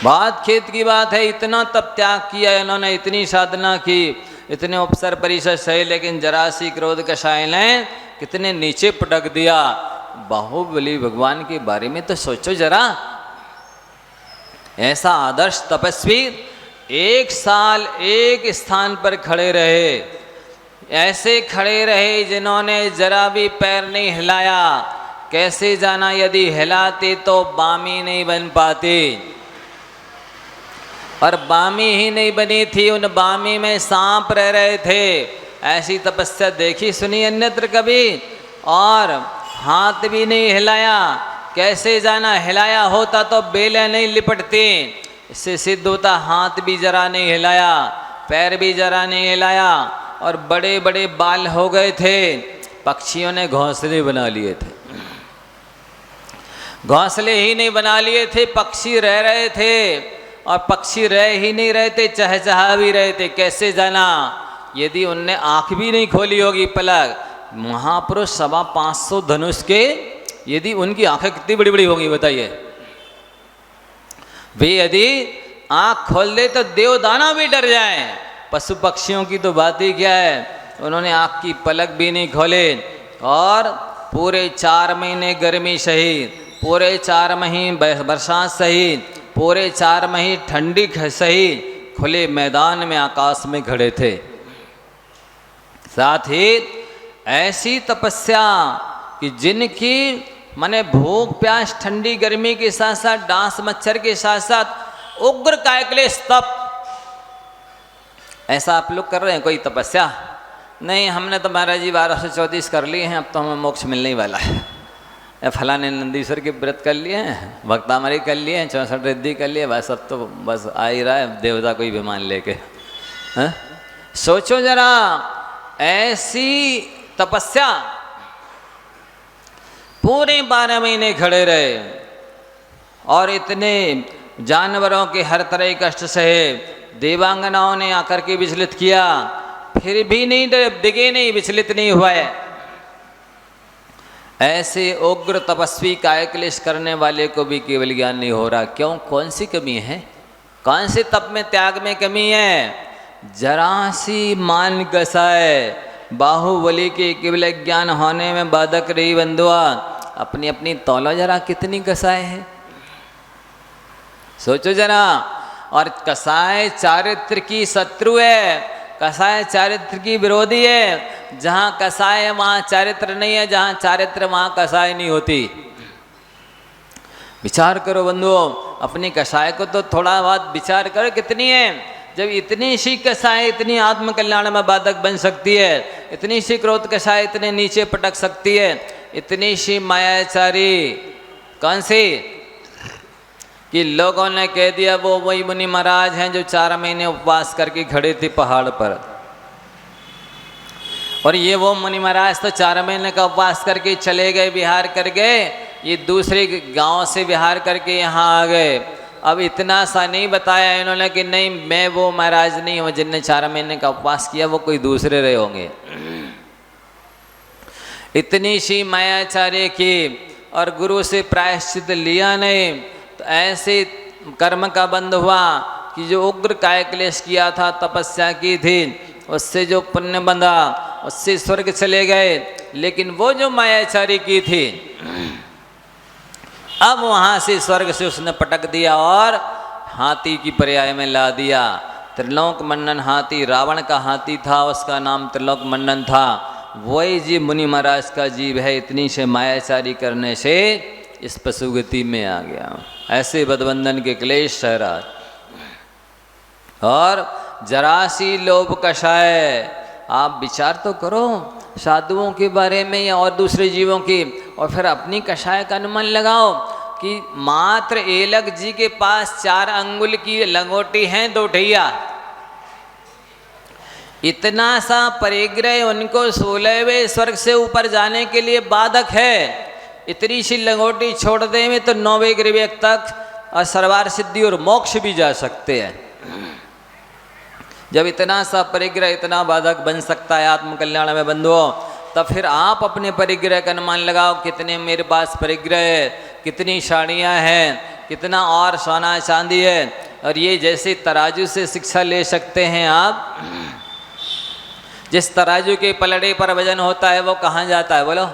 बहुत खेत की बात है, इतना तप त्याग किया इन्होंने, इतनी साधना की, इतने उपसर परिषद सही, लेकिन जरा सी क्रोध कषाय ने कितने नीचे पटक दिया। बाहुबली भगवान के बारे में तो सोचो जरा। ऐसा आदर्श तपस्वी 1 साल एक स्थान पर खड़े रहे, ऐसे खड़े रहे जिन्होंने जरा भी पैर नहीं हिलाया। कैसे जाना यदि हिलाते तो बामी नहीं बन पाते, और बामी ही नहीं बनी थी, उन बामी में सांप रह रहे थे। ऐसी तपस्या देखी सुनी अन्यत्र कभी? और हाथ भी नहीं हिलाया। कैसे जाना, हिलाया होता तो बेलें नहीं लिपटती। इससे सिद्ध होता हाथ भी जरा नहीं हिलाया, पैर भी जरा नहीं हिलाया, और बड़े बड़े बाल हो गए थे। पक्षियों ने घोंसले बना लिए थे, घोंसले ही नहीं बना लिए थे, पक्षी रह रहे थे, और पक्षी रह ही नहीं रहे थे, चहचहा भी रहे थे। कैसे जाना यदि उनने आँख भी नहीं खोली होगी पलक। महापुरुष 525 धनुष के, यदि उनकी आंखें कितनी बड़ी बड़ी होंगी बताइए। वे यदि आंख खोल दे तो देवदाना भी डर जाए, पशु पक्षियों की तो बात ही क्या है। उन्होंने आंख की पलक भी नहीं खोले, और पूरे 4 महीने गर्मी सही, पूरे 4 महीने बरसात सही, पूरे 4 महीने ठंडी सही, खुले मैदान में आकाश में खड़े थे। साथ ही ऐसी तपस्या कि जिनकी माने भूख प्यास ठंडी गर्मी के साथ साथ डांस मच्छर के साथ साथ उग्र कायक्लेश तप, ऐसा आप लोग कर रहे हैं कोई तपस्या? नहीं, हमने तो महाराज जी 1234 कर लिए हैं, अब तो हमें मोक्ष मिलने ही वाला है। फलाने नंदीश्वर के व्रत कर लिए हैं, भक्तामरी कर लिए हैं, 64 रिद्धि कर लिए, बस अब तो बस आ ही रहा है देवता कोई विमान लेके। सोचो जरा, ऐसी तपस्या पूरे 12 महीने खड़े रहे, और इतने जानवरों के हर तरह कष्ट सहे, देवांगनाओं ने आकर के विचलित किया, फिर भी नहीं दिगे, नहीं विचलित नहीं हुआ है। ऐसे उग्र तपस्वी कायक्लेश करने वाले को भी केवल ज्ञान नहीं हो रहा। क्यों? कौन सी कमी है? कौन से तप में, त्याग में कमी है? जरा सी मान कसाए बाहुबली के केवल ज्ञान होने में बाधक रही बंधुआ। अपनी अपनी तौलो जरा, कितनी कसाय है, सोचो जरा। और कसाय चारित्र की शत्रु है, कसाय चारित्र की विरोधी है। जहाँ कसाय है वहाँ चारित्र नहीं है, जहाँ चारित्र वहाँ कसाय नहीं होती। विचार करो बंधुओं, अपनी कसाय को तो थोड़ा बहुत विचार करो कितनी है। जब इतनी सी कसाय इतनी आत्म कल्याण में बाधक बन सकती है, इतनी सी क्रोध कसाय इतने नीचे पटक सकती है, इतनी सी मायाचारी कौन सी कि लोगों ने कह दिया वो वही मुनि महाराज हैं जो 4 महीने उपवास करके खड़े थे पहाड़ पर, और ये वो मुनि महाराज तो 4 महीने का उपवास करके चले गए, विहार कर गए, ये दूसरे गांव से विहार करके यहाँ आ गए। अब इतना सा नहीं बताया इन्होंने कि नहीं मैं वो महाराज नहीं हूँ जिनने 4 महीने का उपवास किया, वो कोई दूसरे रहे होंगे। इतनी सी मायाचार्य की और गुरु से प्रायश्चित लिया नहीं, तो ऐसे कर्म का बंध हुआ कि जो उग्र काय क्लेश किया था, तपस्या की थी, उससे जो पुण्य बंधा उससे स्वर्ग चले गए। लेकिन वो जो मायाचारी की थी, अब वहाँ से स्वर्ग से उसने पटक दिया और हाथी की पर्याय में ला दिया। त्रिलोक मंडन हाथी, रावण का हाथी था, उसका नाम त्रिलोक मंडन था। वही जीव मुनि महाराज का जीव है, इतनी से मायाचारी करने से इस पशुगति में आ गया। ऐसे बदबंधन के क्लेश सहरा। और जरासी लोभ कषाय, आप विचार तो करो साधुओं के बारे में या और दूसरे जीवों की, और फिर अपनी कषाय का अनुमान लगाओ कि मात्र एलक जी के पास 4 अंगुल की लंगोटी हैं, 2 ढैया, इतना सा परिग्रह उनको 16वें स्वर्ग से ऊपर जाने के लिए बाधक है। इतनी सी लंगोटी छोड़ दे में तो 9वें गिरवेक तक और सर्वार सिद्धि और मोक्ष भी जा सकते हैं। जब इतना सा परिग्रह इतना बाधक बन सकता है आत्मकल्याण में बंधुओं, तब फिर आप अपने परिग्रह का अनुमान लगाओ, कितने मेरे पास परिग्रह है, कितनी साड़ियाँ हैं, कितना और सोना चांदी है। और ये जैसे तराजू से शिक्षा ले सकते हैं आप, जिस तराजू के पलड़े पर वजन होता है वो कहाँ जाता है बोलो,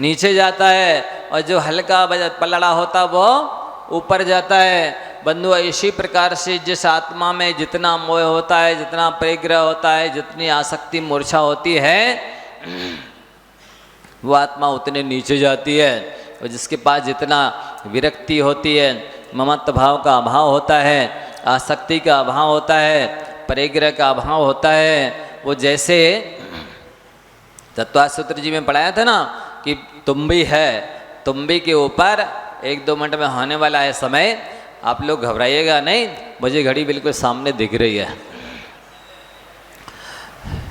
नीचे जाता है, और जो हल्का पलड़ा होता है वो ऊपर जाता है। बंधु इसी प्रकार से जिस आत्मा में जितना मोह होता है, जितना परिग्रह होता है, जितनी आसक्ति मूर्छा होती है, वो आत्मा उतने नीचे जाती है। और जिसके पास जितना विरक्ति होती है, ममत्व भाव का अभाव होता है, आसक्ति का अभाव होता है, परिग्रह का अभाव होता है, वो जैसे तत्वार्थ सूत्र जी में पढ़ाया था ना कि तुम्बी है, तुम्बी के ऊपर 1-2 मिनट में होने वाला है समय, आप लोग घबराइएगा नहीं, मुझे घड़ी बिल्कुल सामने दिख रही है।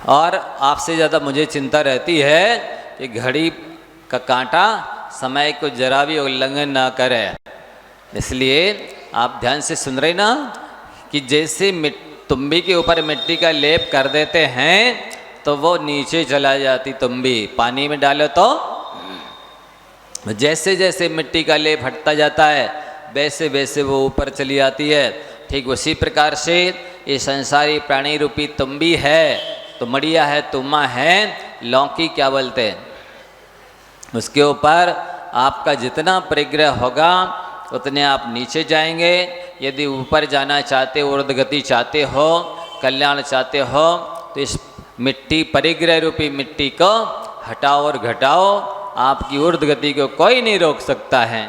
और आपसे ज़्यादा मुझे चिंता रहती है कि घड़ी का कांटा समय को जरा भी उल्लंघन ना करे। इसलिए आप ध्यान से सुन रहे ना कि जैसे तुम्बी के ऊपर मिट्टी का लेप कर देते हैं तो वो नीचे चला जाती तुम्बी, पानी में डालो तो जैसे जैसे मिट्टी का लेप हटता जाता है वैसे वैसे वो ऊपर चली आती है। ठीक उसी प्रकार से ये संसारी प्राणी रूपी तुम्बी है, तुमड़िया है, तुम्मा है, लौकी क्या बोलते हैं, उसके ऊपर आपका जितना परिग्रह होगा उतने आप नीचे जाएंगे। यदि ऊपर जाना चाहते हो, ऊर्ध्वगति चाहते हो, कल्याण चाहते हो, तो इस मिट्टी परिग्रह रूपी मिट्टी को हटाओ और घटाओ, आपकी ऊर्ध्वगति को कोई नहीं रोक सकता है।